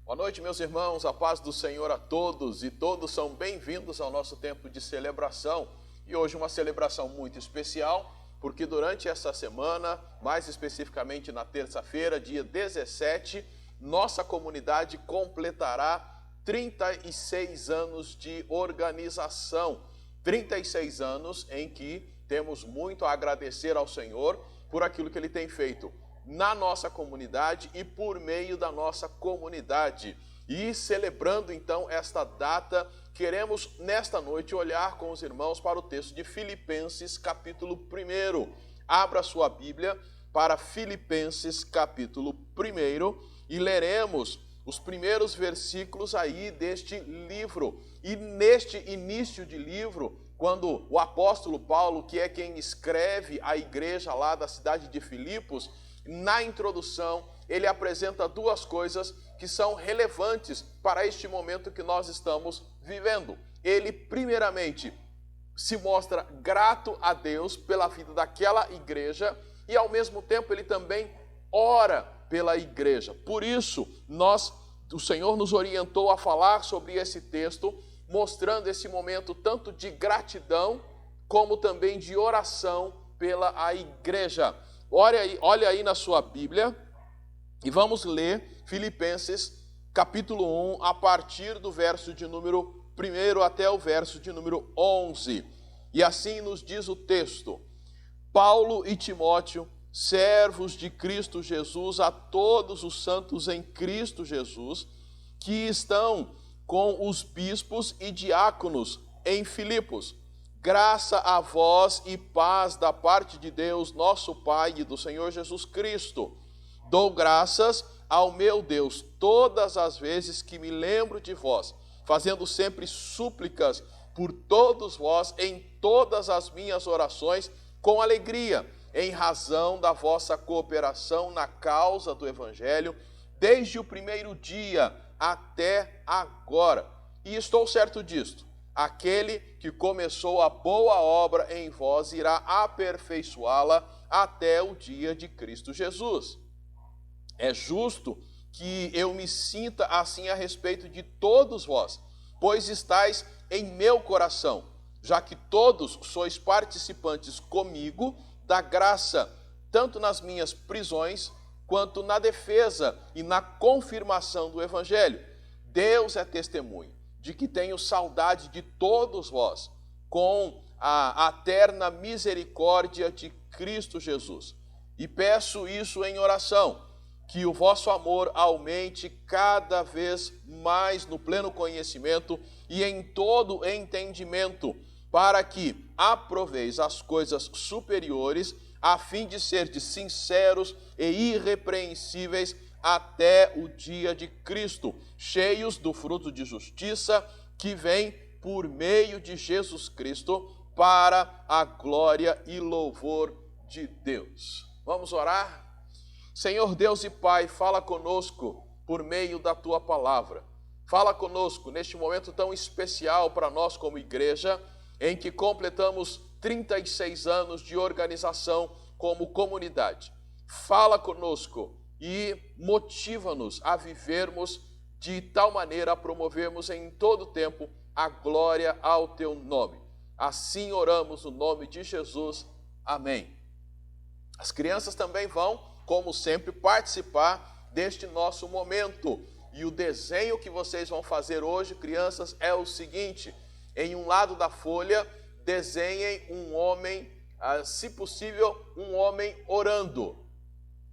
Boa noite, meus irmãos, a paz do Senhor a todos e todos são bem-vindos ao nosso tempo de celebração. E hoje uma celebração muito especial, porque durante essa semana, mais especificamente na terça-feira, dia 17, nossa comunidade completará 36 anos de organização. 36 anos em que temos muito a agradecer ao Senhor por aquilo que Ele tem feito na nossa comunidade e por meio da nossa comunidade. E celebrando então esta data, queremos nesta noite olhar com os irmãos para o texto de Filipenses capítulo 1. Abra sua Bíblia para Filipenses capítulo 1 e leremos os primeiros versículos aí deste livro. E neste início de livro, quando o apóstolo Paulo, que é quem escreve a igreja lá da cidade de Filipos, na introdução, ele apresenta duas coisas que são relevantes para este momento que nós estamos vivendo. Ele, primeiramente, se mostra grato a Deus pela vida daquela igreja e, ao mesmo tempo, ele também ora pela igreja. Por isso, o Senhor nos orientou a falar sobre esse texto, mostrando esse momento tanto de gratidão como também de oração pela a igreja. Olha aí na sua Bíblia e vamos ler Filipenses capítulo 1, a partir do verso de número 1 até o verso de número 11. E assim nos diz o texto: Paulo e Timóteo, servos de Cristo Jesus, a todos os santos em Cristo Jesus, que estão com os bispos e diáconos em Filipos. Graça a vós e paz da parte de Deus, nosso Pai, e do Senhor Jesus Cristo. Dou graças ao meu Deus todas as vezes que me lembro de vós, fazendo sempre súplicas por todos vós em todas as minhas orações, com alegria, em razão da vossa cooperação na causa do Evangelho, desde o primeiro dia até agora. E estou certo disto: aquele que começou a boa obra em vós irá aperfeiçoá-la até o dia de Cristo Jesus. É justo que eu me sinta assim a respeito de todos vós, pois estáis em meu coração, já que todos sois participantes comigo da graça, tanto nas minhas prisões, quanto na defesa e na confirmação do Evangelho. Deus é testemunho de que tenho saudade de todos vós, com a eterna misericórdia de Cristo Jesus. E peço isso em oração, que o vosso amor aumente cada vez mais no pleno conhecimento e em todo entendimento, para que aproveis as coisas superiores, a fim de serdes sinceros e irrepreensíveis até o dia de Cristo, cheios do fruto de justiça que vem por meio de Jesus Cristo, para a glória e louvor de Deus. Vamos orar? Senhor Deus e Pai, fala conosco por meio da Tua palavra. Fala conosco neste momento tão especial para nós como igreja, em que completamos 36 anos de organização como comunidade. Fala conosco e motiva-nos a vivermos de tal maneira a promovermos em todo tempo a glória ao Teu nome. Assim oramos no nome de Jesus. Amém. As crianças também vão, como sempre, participar deste nosso momento. E o desenho que vocês vão fazer hoje, crianças, é o seguinte: em um lado da folha, desenhem um homem, se possível, um homem orando.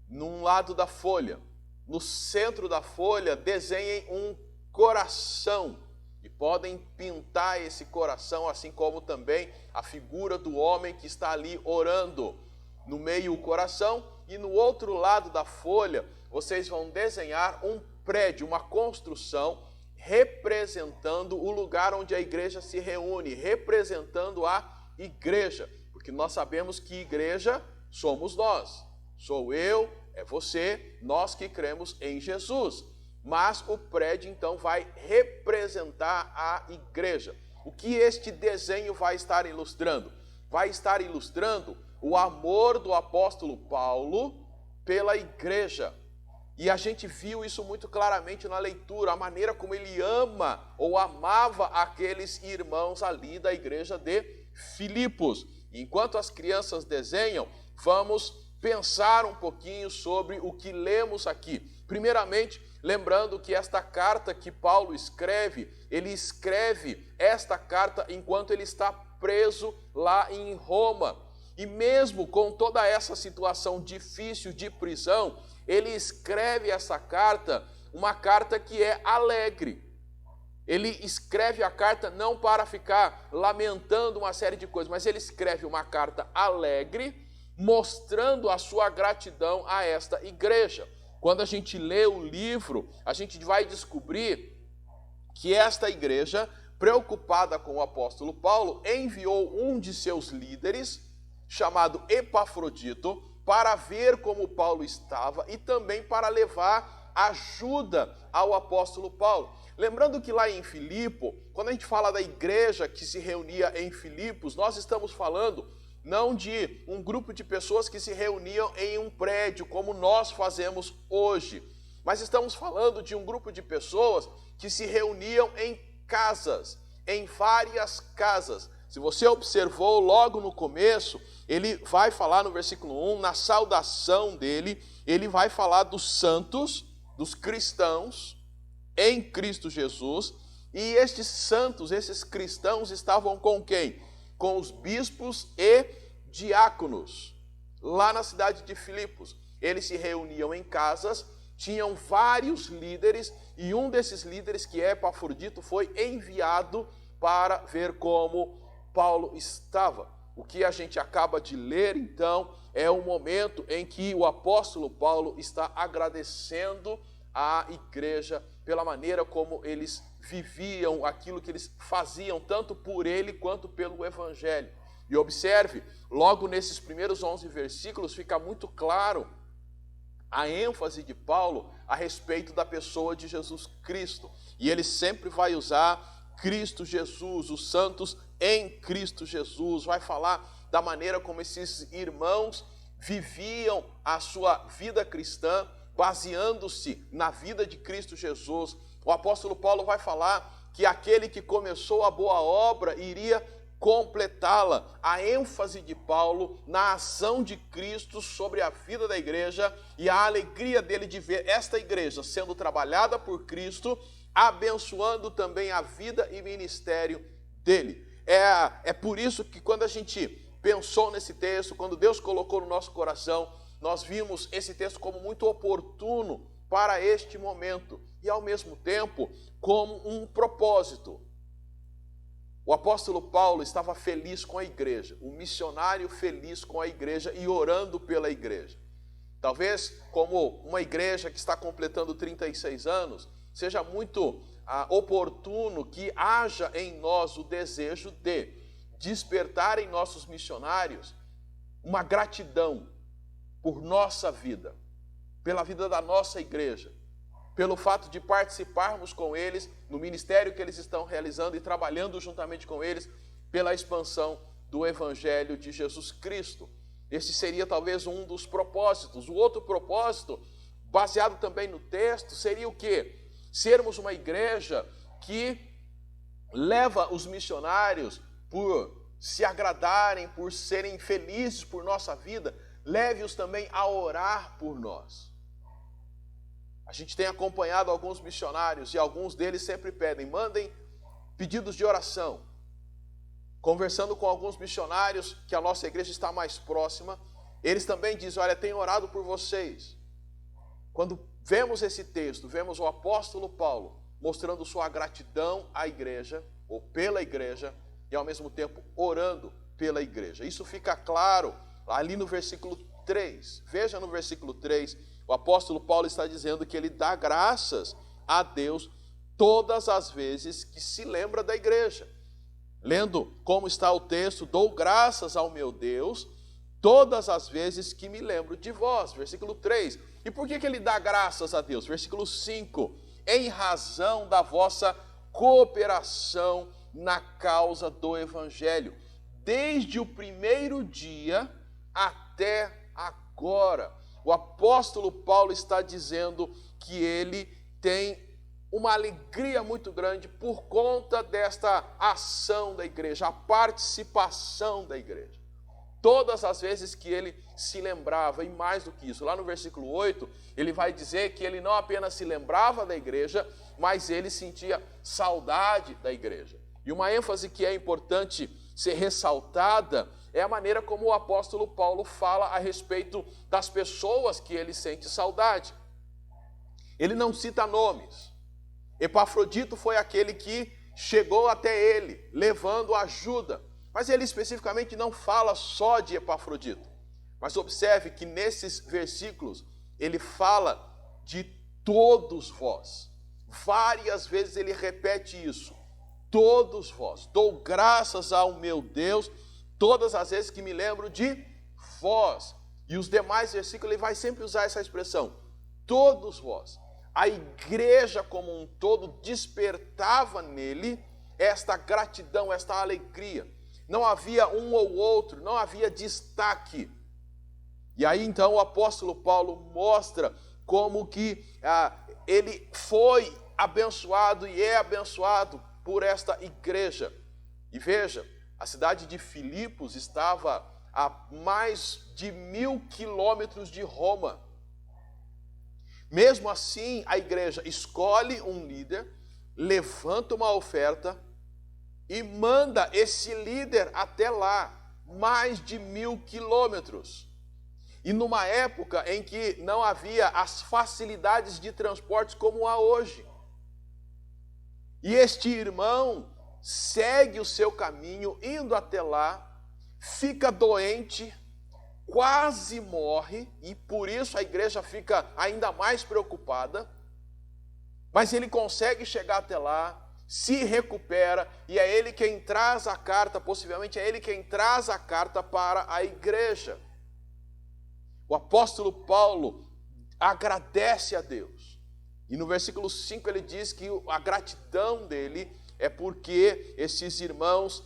Num lado da folha. No centro da folha, desenhem um coração. E podem pintar esse coração, assim como também a figura do homem que está ali orando. No meio, o coração. E no outro lado da folha, vocês vão desenhar um prédio, uma construção, representando o lugar onde a igreja se reúne, representando a igreja. Porque nós sabemos que igreja somos nós. Sou eu, é você, nós que cremos em Jesus. Mas o prédio, então, vai representar a igreja. O que este desenho vai estar ilustrando? Vai estar ilustrando o amor do apóstolo Paulo pela igreja. E a gente viu isso muito claramente na leitura, a maneira como ele ama ou amava aqueles irmãos ali da igreja de Filipos. Enquanto as crianças desenham, vamos pensar um pouquinho sobre o que lemos aqui. Primeiramente, lembrando que esta carta que Paulo escreve, ele escreve esta carta enquanto ele está preso lá em Roma. E mesmo com toda essa situação difícil de prisão, ele escreve essa carta, uma carta que é alegre. Ele escreve a carta não para ficar lamentando uma série de coisas, mas ele escreve uma carta alegre, mostrando a sua gratidão a esta igreja. Quando a gente lê o livro, a gente vai descobrir que esta igreja, preocupada com o apóstolo Paulo, enviou um de seus líderes, chamado Epafrodito, para ver como Paulo estava e também para levar ajuda ao apóstolo Paulo. Lembrando que lá em Filipo, quando a gente fala da igreja que se reunia em Filipos, nós estamos falando não de um grupo de pessoas que se reuniam em um prédio, como nós fazemos hoje, mas estamos falando de um grupo de pessoas que se reuniam em casas, em várias casas. Se você observou logo no começo, ele vai falar no versículo 1, na saudação dele, ele vai falar dos santos, dos cristãos em Cristo Jesus, e estes santos, esses cristãos estavam com quem? Com os bispos e diáconos, lá na cidade de Filipos. Eles se reuniam em casas, tinham vários líderes, e um desses líderes, que é Epafrodito, foi enviado para ver como Paulo estava. O que a gente acaba de ler, então, é o momento em que o apóstolo Paulo está agradecendo à igreja pela maneira como eles viviam, aquilo que eles faziam, tanto por ele quanto pelo evangelho. E observe, logo nesses primeiros 11 versículos, fica muito claro a ênfase de Paulo a respeito da pessoa de Jesus Cristo. E ele sempre vai usar Cristo Jesus, os santos em Cristo Jesus, vai falar da maneira como esses irmãos viviam a sua vida cristã, baseando-se na vida de Cristo Jesus. O apóstolo Paulo vai falar que aquele que começou a boa obra iria completá-la. A ênfase de Paulo na ação de Cristo sobre a vida da igreja e a alegria dele de ver esta igreja sendo trabalhada por Cristo, abençoando também a vida e ministério dele. É por isso que quando a gente pensou nesse texto, quando Deus colocou no nosso coração, nós vimos esse texto como muito oportuno para este momento e, ao mesmo tempo, como um propósito. O apóstolo Paulo estava feliz com a igreja, o missionário feliz com a igreja e orando pela igreja. Talvez, como uma igreja que está completando 36 anos, seja muito oportuno que haja em nós o desejo de despertar em nossos missionários uma gratidão por nossa vida, pela vida da nossa igreja, pelo fato de participarmos com eles no ministério que eles estão realizando e trabalhando juntamente com eles pela expansão do Evangelho de Jesus Cristo. Esse seria talvez um dos propósitos. O outro propósito, baseado também no texto, seria o quê? Sermos uma igreja que leva os missionários por se agradarem, por serem felizes por nossa vida, leve-os também a orar por nós. A gente tem acompanhado alguns missionários e alguns deles sempre pedem, mandem pedidos de oração. Conversando com alguns missionários que a nossa igreja está mais próxima, eles também dizem, olha, tenho orado por vocês. Quando vemos esse texto, vemos o apóstolo Paulo mostrando sua gratidão à igreja, ou pela igreja, e ao mesmo tempo orando pela igreja. Isso fica claro ali no versículo 3. Veja no versículo 3, o apóstolo Paulo está dizendo que ele dá graças a Deus todas as vezes que se lembra da igreja. Lendo como está o texto, dou graças ao meu Deus todas as vezes que me lembro de vós. Versículo 3. E por que ele dá graças a Deus? Versículo 5. Em razão da vossa cooperação na causa do Evangelho, desde o primeiro dia até agora. o apóstolo Paulo está dizendo que ele tem uma alegria muito grande por conta desta ação da igreja, a participação da igreja. Todas as vezes que ele se lembrava, e mais do que isso, lá no versículo 8, ele vai dizer que ele não apenas se lembrava da igreja, mas ele sentia saudade da igreja. E uma ênfase que é importante ser ressaltada é a maneira como o apóstolo Paulo fala a respeito das pessoas que ele sente saudade. Ele não cita nomes. Epafrodito foi aquele que chegou até ele, levando ajuda. Mas ele especificamente não fala só de Epafrodito. Mas observe que nesses versículos ele fala de todos vós. Várias vezes ele repete isso. Todos vós. Dou graças ao meu Deus todas as vezes que me lembro de vós. E os demais versículos ele vai sempre usar essa expressão. Todos vós. A igreja como um todo despertava nele esta gratidão, esta alegria. Não havia um ou outro, não havia destaque. E aí então o apóstolo Paulo mostra como que ele foi abençoado e é abençoado por esta igreja. E veja, a cidade de Filipos estava a mais de 1000 quilômetros de Roma. Mesmo assim, a igreja escolhe um líder, levanta uma oferta e manda esse líder até lá, mais de 1000 quilômetros. E numa época em que não havia as facilidades de transportes como há hoje. E este irmão segue o seu caminho, indo até lá, fica doente, quase morre, e por isso a igreja fica ainda mais preocupada, mas ele consegue chegar até lá, se recupera, e é ele quem traz a carta, possivelmente é ele quem traz a carta para a igreja. O apóstolo Paulo agradece a Deus, e no versículo 5 ele diz que a gratidão dele é porque esses irmãos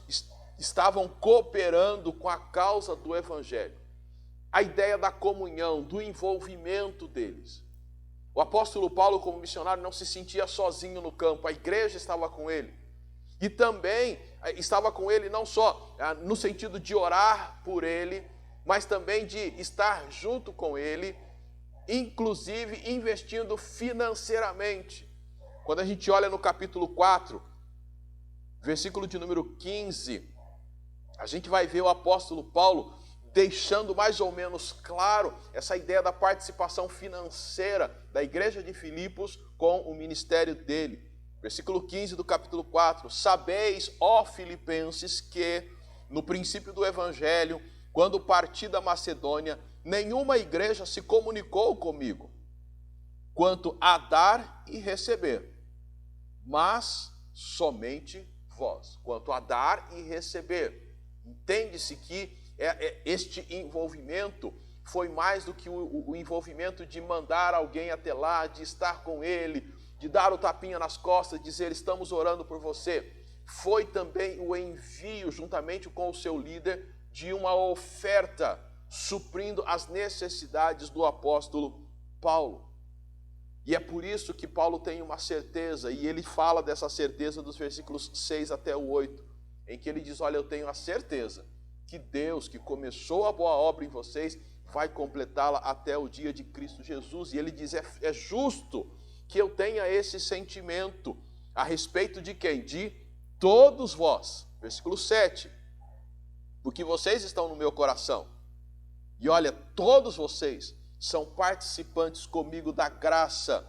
estavam cooperando com a causa do evangelho. A ideia da comunhão, do envolvimento deles. O apóstolo Paulo, como missionário, não se sentia sozinho no campo, a igreja estava com ele. E também estava com ele não só no sentido de orar por ele, mas também de estar junto com ele, inclusive investindo financeiramente. Quando a gente olha no capítulo 4, versículo de número 15, a gente vai ver o apóstolo Paulo deixando mais ou menos claro essa ideia da participação financeira da igreja de Filipos com o ministério dele. Versículo 15 do capítulo 4, sabeis, ó filipenses, que no princípio do evangelho, quando parti da Macedônia, nenhuma igreja se comunicou comigo, quanto a dar e receber, mas somente vós, quanto a dar e receber. Entende-se que este envolvimento foi mais do que o envolvimento de mandar alguém até lá, de estar com ele, de dar o tapinha nas costas, dizer estamos orando por você. Foi também o envio, juntamente com o seu líder, de uma oferta, suprindo as necessidades do apóstolo Paulo. E é por isso que Paulo tem uma certeza, e ele fala dessa certeza dos versículos 6 até o 8, em que ele diz, olha, eu tenho a certeza que Deus, que começou a boa obra em vocês, vai completá-la até o dia de Cristo Jesus. E ele diz, é justo que eu tenha esse sentimento a respeito de quem? De todos vós. Versículo 7. Porque vocês estão no meu coração. E olha, todos vocês são participantes comigo da graça,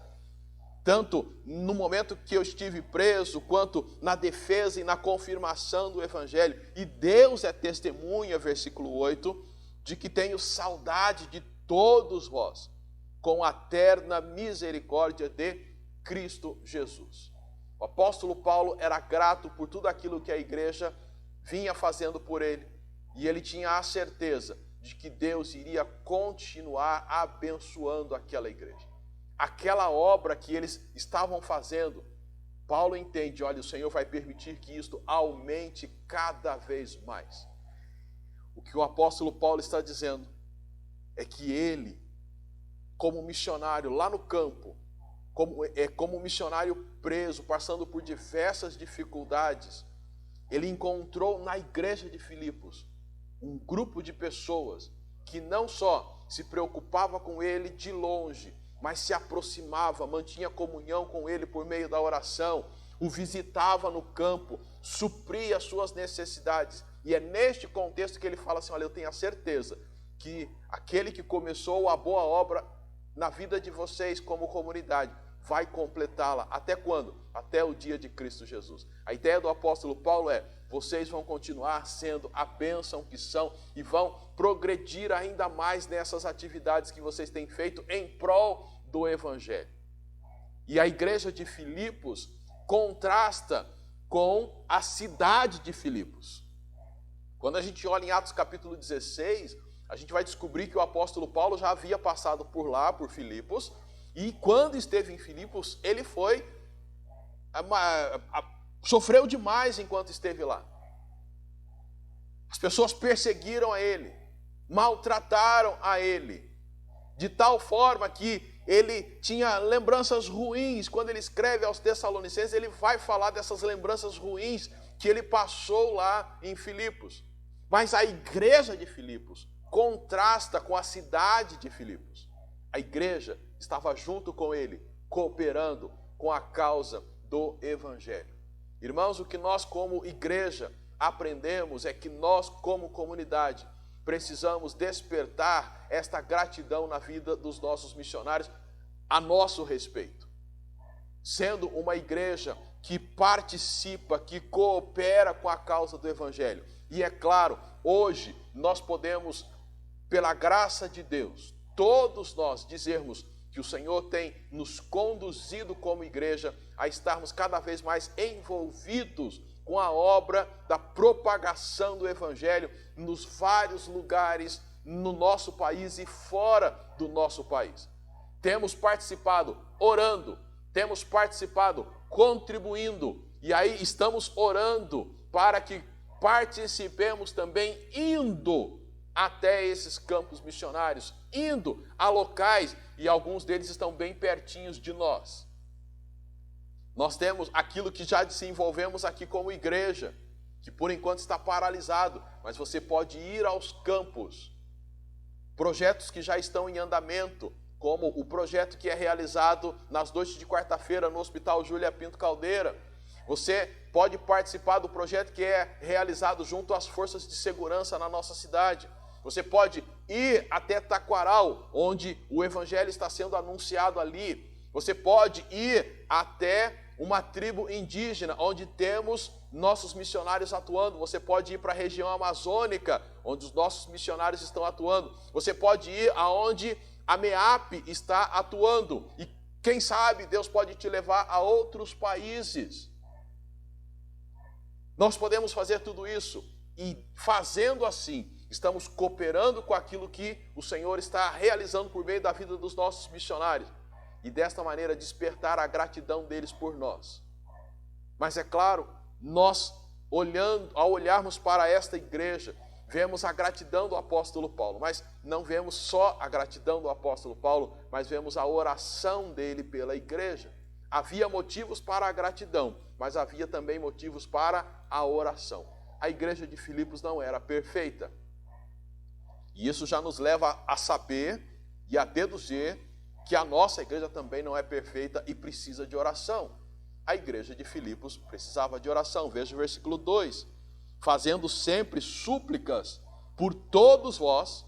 tanto no momento que eu estive preso, quanto na defesa e na confirmação do Evangelho. E Deus é testemunha, versículo 8, de que tenho saudade de todos vós, com a terna misericórdia de Cristo Jesus. O apóstolo Paulo era grato por tudo aquilo que a igreja vinha fazendo por ele, e ele tinha a certeza de que Deus iria continuar abençoando aquela igreja. Aquela obra que eles estavam fazendo, Paulo entende, olha, o Senhor vai permitir que isto aumente cada vez mais. O que o apóstolo Paulo está dizendo é que ele como missionário lá no campo, como missionário preso, passando por diversas dificuldades, ele encontrou na igreja de Filipos um grupo de pessoas que não só se preocupava com ele de longe, mas se aproximava, mantinha comunhão com ele por meio da oração, o visitava no campo, supria as suas necessidades. E é neste contexto que ele fala assim: olha, eu tenho a certeza que aquele que começou a boa obra na vida de vocês como comunidade vai completá-la. Até quando? Até o dia de Cristo Jesus. A ideia do apóstolo Paulo é: vocês vão continuar sendo a bênção que são e vão progredir ainda mais nessas atividades que vocês têm feito em prol do Evangelho. E a igreja de Filipos contrasta com a cidade de Filipos. Quando a gente olha em Atos capítulo 16, a gente vai descobrir que o apóstolo Paulo já havia passado por lá, por Filipos, e quando esteve em Filipos, ele sofreu demais enquanto esteve lá. As pessoas perseguiram a ele, maltrataram a ele, de tal forma que ele tinha lembranças ruins. Quando ele escreve aos Tessalonicenses, ele vai falar dessas lembranças ruins que ele passou lá em Filipos. Mas a igreja de Filipos contrasta com a cidade de Filipos. A igreja estava junto com ele, cooperando com a causa do Evangelho. Irmãos, o que nós como igreja aprendemos é que nós como comunidade precisamos despertar esta gratidão na vida dos nossos missionários a nosso respeito. Sendo uma igreja que participa, que coopera com a causa do Evangelho. E é claro, hoje nós podemos, pela graça de Deus, todos nós dizermos que o Senhor tem nos conduzido como igreja a estarmos cada vez mais envolvidos com a obra da propagação do Evangelho nos vários lugares no nosso país e fora do nosso país. Temos participado orando, temos participado contribuindo, e aí estamos orando para que participemos também indo até esses campos missionários, indo a locais, e alguns deles estão bem pertinhos de nós. Nós temos aquilo que já desenvolvemos aqui como igreja, que por enquanto está paralisado, mas você pode ir aos campos. Projetos que já estão em andamento, como o projeto que é realizado nas noites de quarta-feira no Hospital Júlia Pinto Caldeira. Você pode participar do projeto que é realizado junto às forças de segurança na nossa cidade. Você pode ir até Taquaral, onde o Evangelho está sendo anunciado ali. Você pode ir até uma tribo indígena, onde temos nossos missionários atuando. Você pode ir para a região amazônica, onde os nossos missionários estão atuando. Você pode ir aonde a MEAP está atuando. E quem sabe Deus pode te levar a outros países. Nós podemos fazer tudo isso. E fazendo assim, estamos cooperando com aquilo que o Senhor está realizando por meio da vida dos nossos missionários. E desta maneira despertar a gratidão deles por nós. Mas é claro, nós ao olharmos para esta igreja, vemos a gratidão do apóstolo Paulo, mas não vemos só a gratidão do apóstolo Paulo, mas vemos a oração dele pela igreja. Havia motivos para a gratidão, mas havia também motivos para a oração. A igreja de Filipos não era perfeita. E isso já nos leva a saber e a deduzir que a nossa igreja também não é perfeita e precisa de oração. A igreja de Filipos precisava de oração. Veja o versículo 2. Fazendo sempre súplicas por todos vós,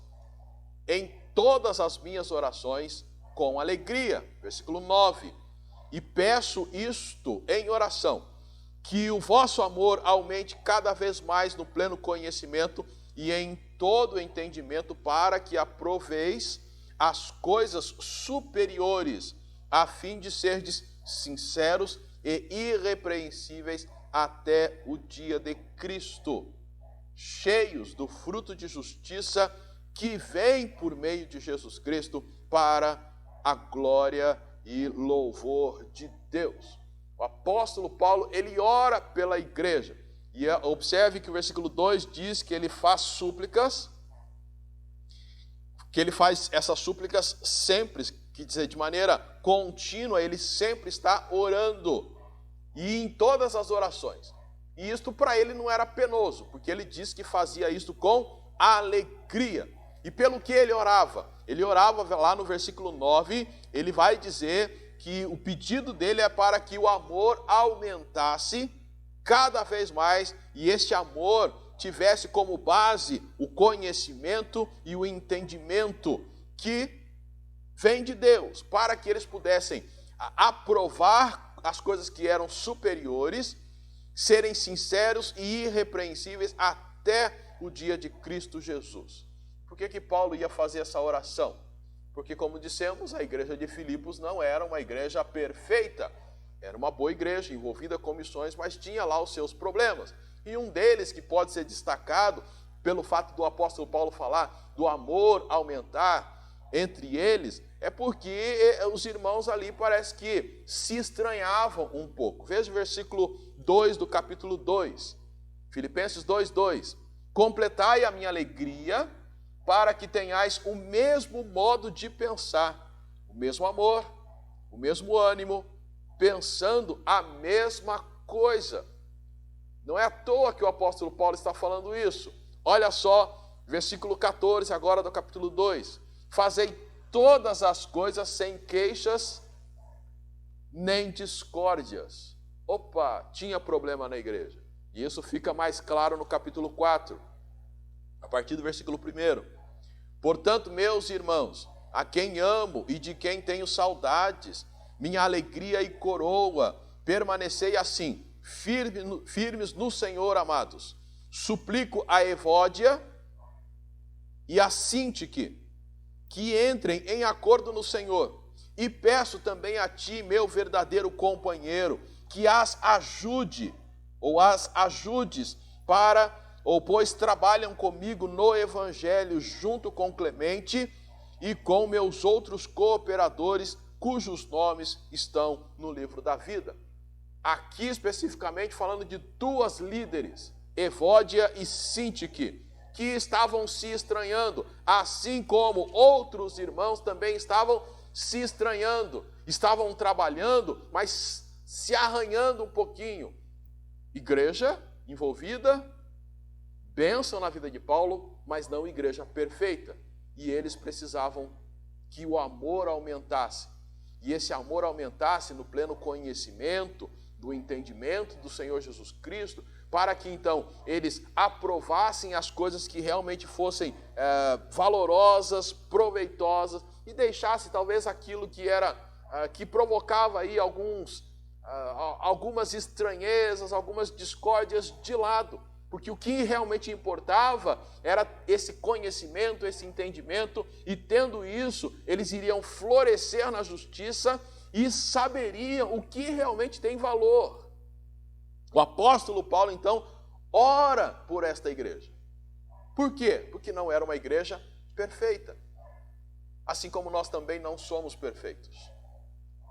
em todas as minhas orações, com alegria. Versículo 9. E peço isto em oração, que o vosso amor aumente cada vez mais no pleno conhecimento e em todo o entendimento, para que aproveis as coisas superiores, a fim de serdes sinceros e irrepreensíveis até o dia de Cristo, cheios do fruto de justiça que vem por meio de Jesus Cristo para a glória e louvor de Deus. O apóstolo Paulo, ele ora pela igreja. E observe que o versículo 2 diz que ele faz súplicas, que ele faz essas súplicas sempre, quer dizer, de maneira contínua, ele sempre está orando, e em todas as orações. E isto para ele não era penoso, porque ele diz que fazia isto com alegria. E pelo que ele orava? Ele orava lá no versículo 9, ele vai dizer que o pedido dele é para que o amor aumentasse cada vez mais, e este amor tivesse como base o conhecimento e o entendimento que vem de Deus, para que eles pudessem aprovar as coisas que eram superiores, serem sinceros e irrepreensíveis até o dia de Cristo Jesus. Por que Paulo ia fazer essa oração? Porque, como dissemos, a igreja de Filipos não era uma igreja perfeita. Era uma boa igreja, envolvida com missões, mas tinha lá os seus problemas. E um deles, que pode ser destacado pelo fato do apóstolo Paulo falar do amor aumentar entre eles, é porque os irmãos ali parece que se estranhavam um pouco. Veja o versículo 2 do capítulo 2, Filipenses 2:2. Completai a minha alegria, para que tenhais o mesmo modo de pensar, o mesmo amor, o mesmo ânimo, pensando a mesma coisa. Não é à toa que o apóstolo Paulo está falando isso. Olha só, versículo 14 agora do capítulo 2. Fazei todas as coisas sem queixas nem discórdias. Opa, tinha problema na igreja. E isso fica mais claro no capítulo 4, a partir do versículo 1. Portanto, meus irmãos, a quem amo e de quem tenho saudades, minha alegria e coroa, permanecei assim, firmes no Senhor, amados. Suplico a Evódia e a Sintique que entrem em acordo no Senhor, e peço também a ti, meu verdadeiro companheiro, que as ajude, ou as ajudes pois trabalham comigo no Evangelho, junto com Clemente e com meus outros cooperadores, cujos nomes estão no livro da vida. Aqui especificamente falando de duas líderes, Evódia e Sintique, que estavam se estranhando, assim como outros irmãos também estavam se estranhando, estavam trabalhando, mas se arranhando um pouquinho. Igreja envolvida, bênção na vida de Paulo, mas não igreja perfeita. E eles precisavam que o amor aumentasse. E esse amor aumentasse no pleno conhecimento, do entendimento do Senhor Jesus Cristo, para que então eles aprovassem as coisas que realmente fossem valorosas, proveitosas, e deixasse talvez aquilo que que provocava aí algumas estranhezas, algumas discórdias de lado. Porque o que realmente importava era esse conhecimento, esse entendimento, e tendo isso, eles iriam florescer na justiça e saberiam o que realmente tem valor. O apóstolo Paulo, então, ora por esta igreja. Por quê? Porque não era uma igreja perfeita. Assim como nós também não somos perfeitos.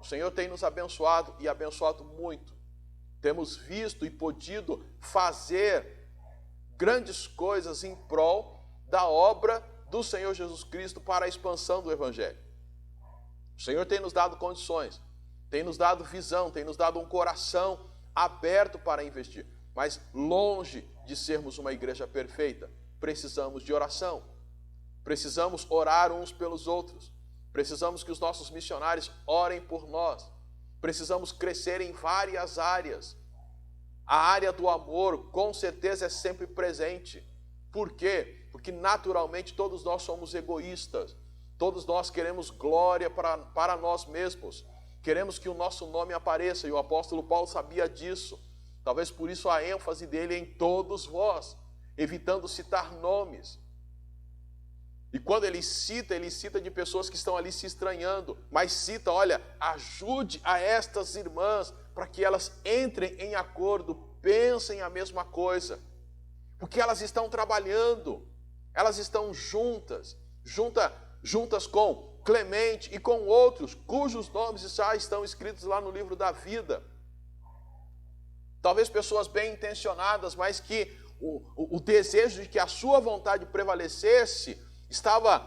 O Senhor tem nos abençoado e abençoado muito. Temos visto e podido fazer grandes coisas em prol da obra do Senhor Jesus Cristo para a expansão do Evangelho. O Senhor tem nos dado condições, tem nos dado visão, tem nos dado um coração aberto para investir. Mas longe de sermos uma igreja perfeita, precisamos de oração. Precisamos orar uns pelos outros. Precisamos que os nossos missionários orem por nós. Precisamos crescer em várias áreas. A área do amor, com certeza, é sempre presente. Por quê? Porque naturalmente todos nós somos egoístas. Todos nós queremos glória para nós mesmos. Queremos que o nosso nome apareça, e o apóstolo Paulo sabia disso. Talvez por isso a ênfase dele em todos vós, evitando citar nomes. E quando ele cita de pessoas que estão ali se estranhando, mas cita, olha, ajude a estas irmãs para que elas entrem em acordo, pensem a mesma coisa, porque elas estão trabalhando, elas estão juntas com Clemente e com outros, cujos nomes já estão escritos lá no livro da vida. Talvez pessoas bem intencionadas, mas que o desejo de que a sua vontade prevalecesse estava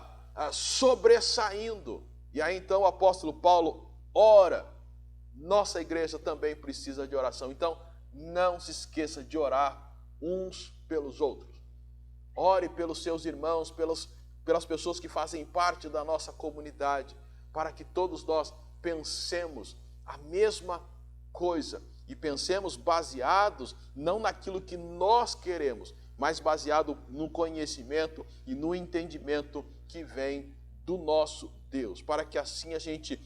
sobressaindo. E aí então o apóstolo Paulo ora. Nossa igreja também precisa de oração. Então, não se esqueça de orar uns pelos outros. Ore pelos seus irmãos, pelas pessoas que fazem parte da nossa comunidade, para que todos nós pensemos a mesma coisa e pensemos baseados não naquilo que nós queremos, mas baseado no conhecimento e no entendimento que vem do nosso Deus, para que assim a gente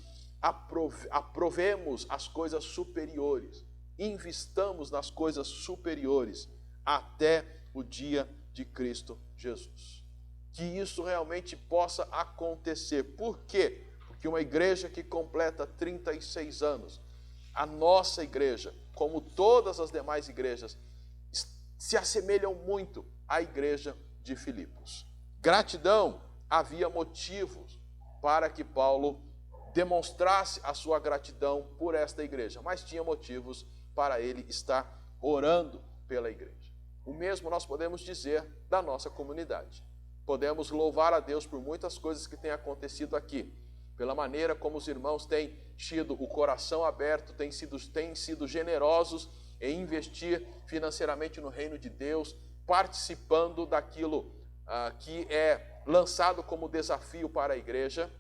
aprovemos as coisas superiores, investamos nas coisas superiores até o dia de Cristo Jesus. Que isso realmente possa acontecer. Por quê? Porque uma igreja que completa 36 anos, a nossa igreja, como todas as demais igrejas, se assemelham muito à igreja de Filipos. Gratidão, havia motivos para que Paulo demonstrasse a sua gratidão por esta igreja, mas tinha motivos para ele estar orando pela igreja. O mesmo nós podemos dizer da nossa comunidade. Podemos louvar a Deus por muitas coisas que têm acontecido aqui, pela maneira como os irmãos têm tido o coração aberto, têm sido generosos em investir financeiramente no reino de Deus, participando daquilo que é lançado como desafio para a igreja.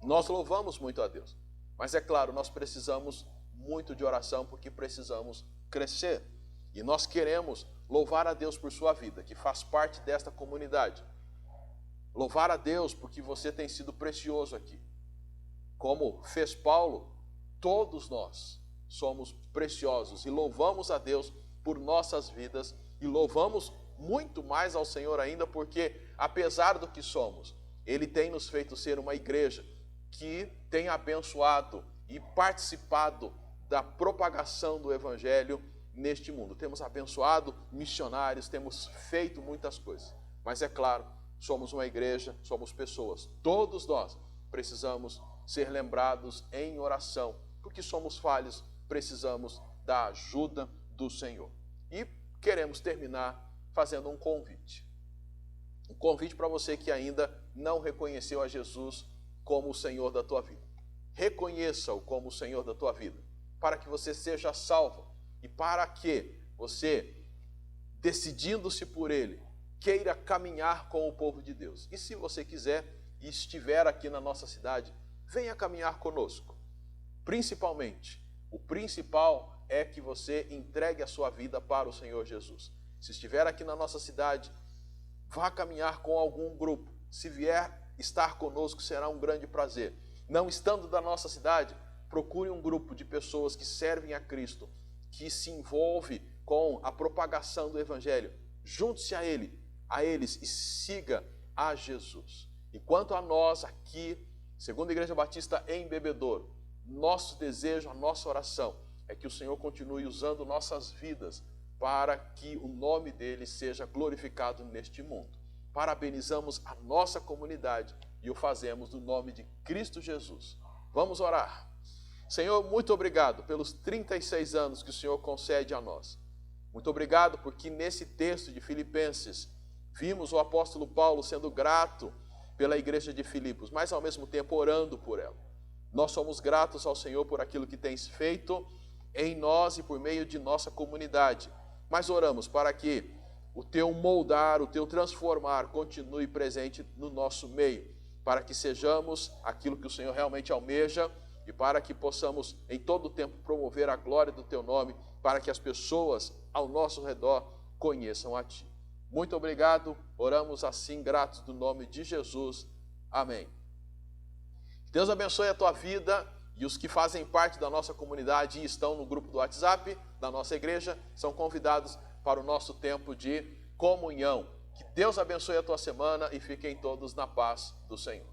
Nós louvamos muito a Deus, mas é claro, nós precisamos muito de oração porque precisamos crescer. E nós queremos louvar a Deus por sua vida, que faz parte desta comunidade. Louvar a Deus porque você tem sido precioso aqui. Como fez Paulo, todos nós somos preciosos e louvamos a Deus por nossas vidas e louvamos muito mais ao Senhor ainda porque, apesar do que somos, Ele tem nos feito ser uma igreja que tem abençoado e participado da propagação do Evangelho neste mundo. Temos abençoado missionários, temos feito muitas coisas. Mas é claro, somos uma igreja, somos pessoas. Todos nós precisamos ser lembrados em oração, porque somos falhos, precisamos da ajuda do Senhor. E queremos terminar fazendo um convite. Um convite para você que ainda não reconheceu a Jesus como o Senhor da tua vida. Reconheça-o como o Senhor da tua vida, para que você seja salvo e para que você, decidindo-se por Ele, queira caminhar com o povo de Deus. E se você quiser e estiver aqui na nossa cidade, venha caminhar conosco. Principalmente, o principal é que você entregue a sua vida para o Senhor Jesus. Se estiver aqui na nossa cidade, vá caminhar com algum grupo. Se vier estar conosco, será um grande prazer. Não estando da nossa cidade, procure um grupo de pessoas que servem a Cristo, que se envolve com a propagação do Evangelho. Junte-se a eles e siga a Jesus. E quanto a nós aqui, segundo a Igreja Batista em Bebedouro, nosso desejo, a nossa oração é que o Senhor continue usando nossas vidas para que o nome dele seja glorificado neste mundo. Parabenizamos a nossa comunidade e o fazemos no nome de Cristo Jesus. Vamos orar. Senhor, muito obrigado pelos 36 anos que o Senhor concede a nós. Muito obrigado porque nesse texto de Filipenses vimos o apóstolo Paulo sendo grato pela igreja de Filipos, mas ao mesmo tempo orando por ela. Nós somos gratos ao Senhor por aquilo que tens feito em nós e por meio de nossa comunidade. Mas oramos para que o teu moldar, o teu transformar continue presente no nosso meio, para que sejamos aquilo que o Senhor realmente almeja e para que possamos em todo o tempo promover a glória do teu nome, para que as pessoas ao nosso redor conheçam a ti. Muito obrigado, oramos assim gratos no nome de Jesus. Amém. Deus abençoe a tua vida e os que fazem parte da nossa comunidade e estão no grupo do WhatsApp da nossa igreja são convidados para o nosso tempo de comunhão. Que Deus abençoe a tua semana e fiquem todos na paz do Senhor.